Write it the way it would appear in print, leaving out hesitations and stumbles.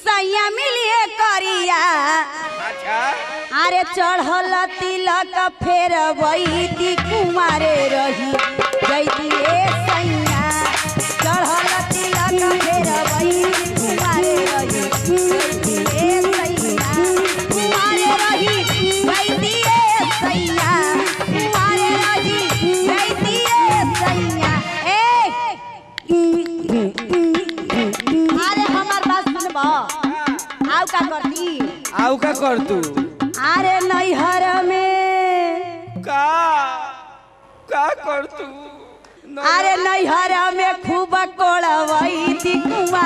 सैया मिलिए करिया अच्छा अरे चढ़ल तिलक फेर वही कुमारे रही जैती सैया चढ़ल तिलक फेर वही कुमारे रही जैती सैया कुमारे रही जैती सैया कुमारे रही जैती सैया अरे हमार बात सुनबा आउ का करती आउ का कर तू अरे नैहर में का कर तू अरे नैहर में खूब कोड़वई थी कुमार